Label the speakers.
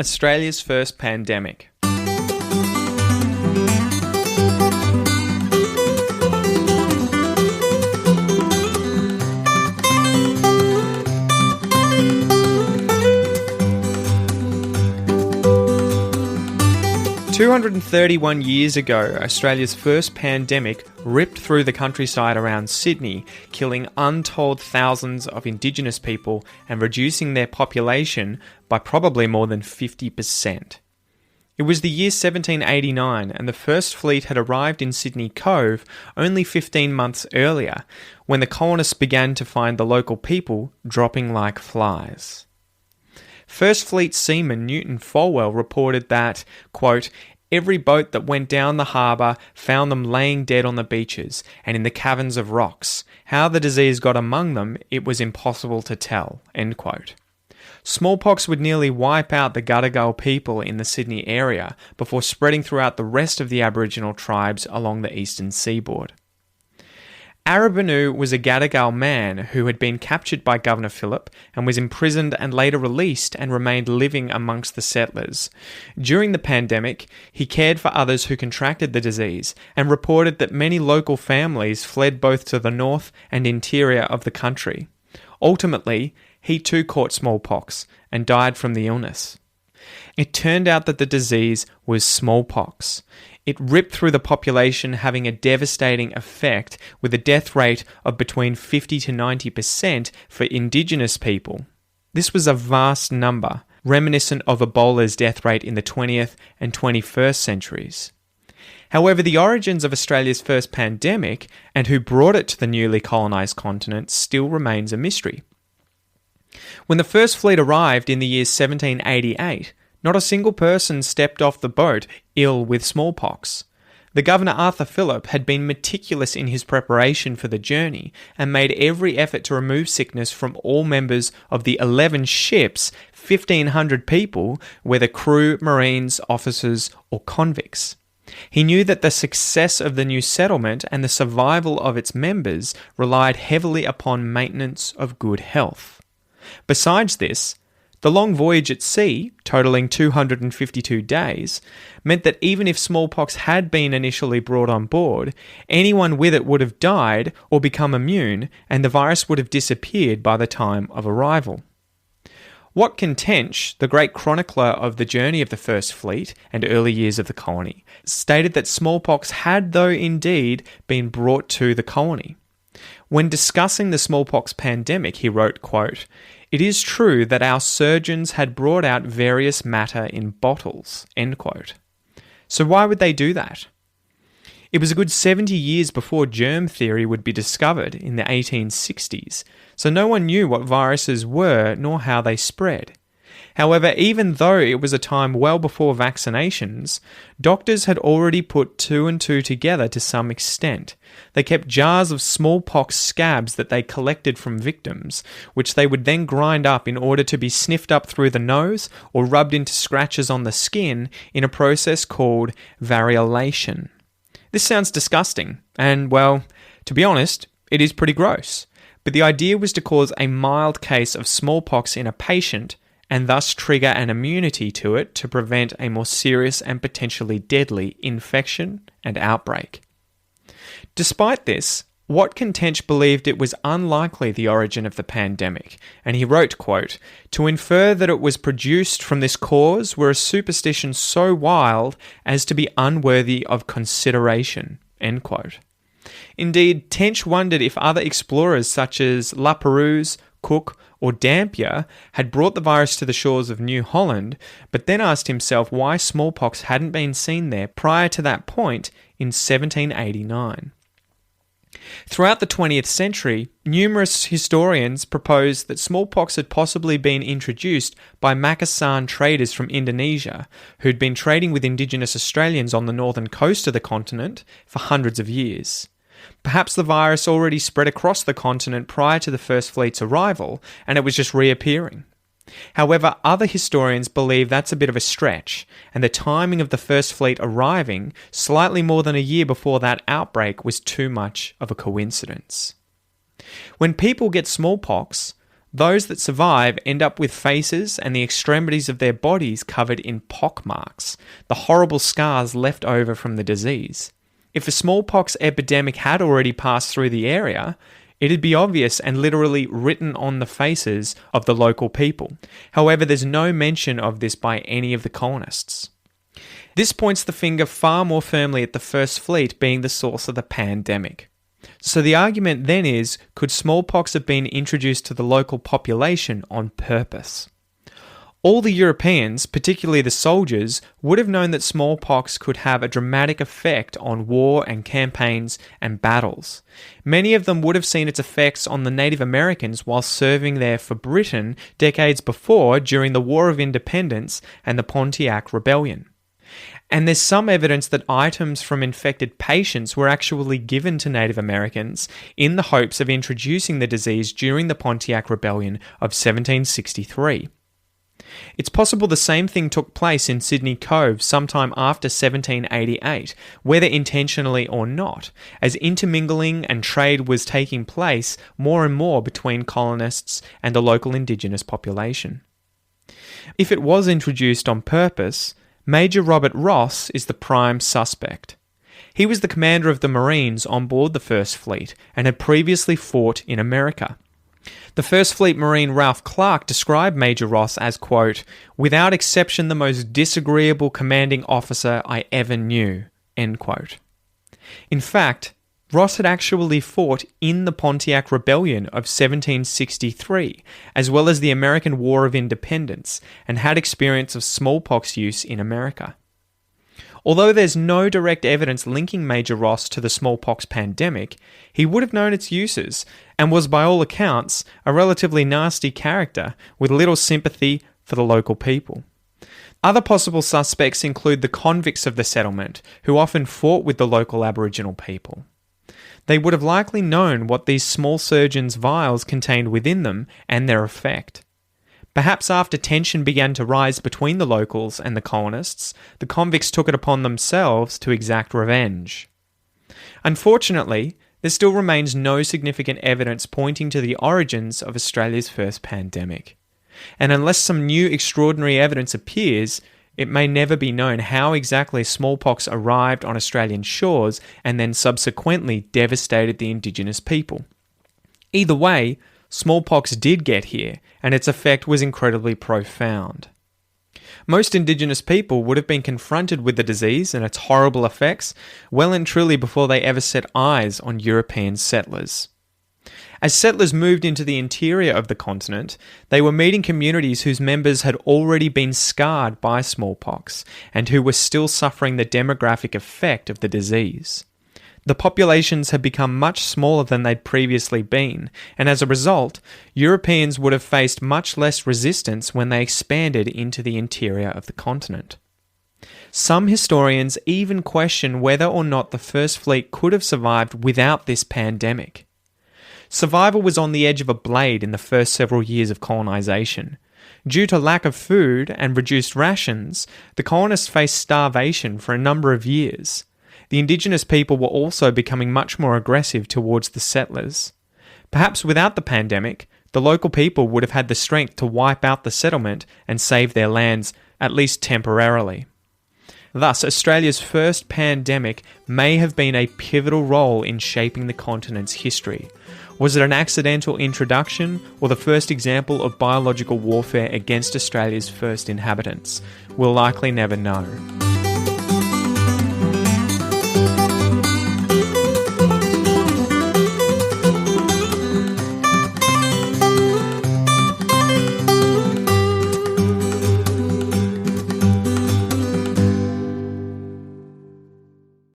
Speaker 1: Australia's first pandemic. "231 years ago, Australia's first pandemic ripped through the countryside around Sydney, killing untold thousands of Indigenous people and reducing their population by probably more than 50%. It was the year 1789, and the first fleet had arrived in Sydney Cove only 15 months earlier, when the colonists began to find the local people dropping like flies. First Fleet seaman Newton Folwell reported that, quote, "Every boat that went down the harbour found them laying dead on the beaches and in the caverns of rocks. How the disease got among them, it was impossible to tell." End quote. Smallpox would nearly wipe out the Gadigal people in the Sydney area before spreading throughout the rest of the Aboriginal tribes along the eastern seaboard. Arabinu was a Gadigal man who had been captured by Governor Phillip and was imprisoned and later released and remained living amongst the settlers. During the pandemic, he cared for others who contracted the disease and reported that many local families fled both to the north and interior of the country. Ultimately, he too caught smallpox and died from the illness. It turned out that the disease was smallpox. It ripped through the population, having a devastating effect with a death rate of between 50 to 90% for Indigenous people. This was a vast number, reminiscent of Ebola's death rate in the 20th and 21st centuries. However, the origins of Australia's first pandemic and who brought it to the newly colonised continent still remains a mystery. When the first fleet arrived in the year 1788, not a single person stepped off the boat ill with smallpox. The Governor Arthur Phillip had been meticulous in his preparation for the journey and made every effort to remove sickness from all members of the 11 ships, 1,500 people, whether crew, marines, officers, or convicts. He knew that the success of the new settlement and the survival of its members relied heavily upon maintenance of good health. Besides this, the long voyage at sea, totalling 252 days, meant that even if smallpox had been initially brought on board, anyone with it would have died or become immune, and the virus would have disappeared by the time of arrival. Watkin Tench, the great chronicler of the journey of the First Fleet and early years of the colony, stated that smallpox had, though indeed, been brought to the colony. When discussing the smallpox pandemic, he wrote, quote, "It is true that our surgeons had brought out various matter in bottles," end quote. So why would they do that? It was a good 70 years before germ theory would be discovered in the 1860s, so no one knew what viruses were nor how they spread. However, even though it was a time well before vaccinations, doctors had already put two and two together to some extent. They kept jars of smallpox scabs that they collected from victims, which they would then grind up in order to be sniffed up through the nose or rubbed into scratches on the skin in a process called variolation. This sounds disgusting, and, well, to be honest, it is pretty gross. But the idea was to cause a mild case of smallpox in a patient and thus trigger an immunity to it to prevent a more serious and potentially deadly infection and outbreak. Despite this, Watkin Tench believed it was unlikely the origin of the pandemic, and he wrote, quote, "To infer that it was produced from this cause were a superstition so wild as to be unworthy of consideration," end quote. Indeed, Tench wondered if other explorers such as La Perouse, Cook, or Dampier had brought the virus to the shores of New Holland, but then asked himself why smallpox hadn't been seen there prior to that point in 1789. Throughout the 20th century, numerous historians proposed that smallpox had possibly been introduced by Makassar traders from Indonesia, who'd been trading with Indigenous Australians on the northern coast of the continent for hundreds of years. Perhaps the virus already spread across the continent prior to the First Fleet's arrival, and it was just reappearing. However, other historians believe that's a bit of a stretch, and the timing of the First Fleet arriving slightly more than a year before that outbreak was too much of a coincidence. When people get smallpox, Those that survive end up with faces and the extremities of their bodies covered in pockmarks, the horrible scars left over from the disease. If a smallpox epidemic had already passed through the area, it'd be obvious and literally written on the faces of the local people. However, there's no mention of this by any of the colonists. This points the finger far more firmly at the First Fleet being the source of the pandemic. So the argument then is, could smallpox have been introduced to the local population on purpose? All the Europeans, particularly the soldiers, would have known that smallpox could have a dramatic effect on war and campaigns and battles. Many of them would have seen its effects on the Native Americans while serving there for Britain decades before during the War of Independence and the Pontiac Rebellion. And there's some evidence that items from infected patients were actually given to Native Americans in the hopes of introducing the disease during the Pontiac Rebellion of 1763. It's possible the same thing took place in Sydney Cove sometime after 1788, whether intentionally or not, as intermingling and trade was taking place more and more between colonists and the local indigenous population. If it was introduced on purpose, Major Robert Ross is the prime suspect. He was the commander of the Marines on board the First Fleet and had previously fought in America. The First Fleet Marine Ralph Clark described Major Ross as, quote, "without exception the most disagreeable commanding officer I ever knew," end quote. In fact, Ross had actually fought in the Pontiac Rebellion of 1763, as well as the American War of Independence, and had experience of smallpox use in America. Although there's no direct evidence linking Major Ross to the smallpox pandemic, he would have known its uses, and was by all accounts a relatively nasty character with little sympathy for the local people. Other possible suspects include the convicts of the settlement, who often fought with the local Aboriginal people. They would have likely known what these small surgeons' vials contained within them and their effect. Perhaps after tension began to rise between the locals and the colonists, the convicts took it upon themselves to exact revenge. Unfortunately, there still remains no significant evidence pointing to the origins of Australia's first pandemic. And unless some new extraordinary evidence appears, it may never be known how exactly smallpox arrived on Australian shores and then subsequently devastated the indigenous people. Either way, smallpox did get here, and its effect was incredibly profound. Most indigenous people would have been confronted with the disease and its horrible effects well and truly before they ever set eyes on European settlers. As settlers moved into the interior of the continent, they were meeting communities whose members had already been scarred by smallpox and who were still suffering the demographic effect of the disease. The populations had become much smaller than they'd previously been, and as a result, Europeans would have faced much less resistance when they expanded into the interior of the continent. Some historians even question whether or not the First Fleet could have survived without this pandemic. Survival was on the edge of a blade in the first several years of colonisation. Due to lack of food and reduced rations, the colonists faced starvation for a number of years. The indigenous people were also becoming much more aggressive towards the settlers. Perhaps without the pandemic, the local people would have had the strength to wipe out the settlement and save their lands, at least temporarily. Thus, Australia's first pandemic may have been a pivotal role in shaping the continent's history. Was it an accidental introduction or the first example of biological warfare against Australia's first inhabitants? We'll likely never know.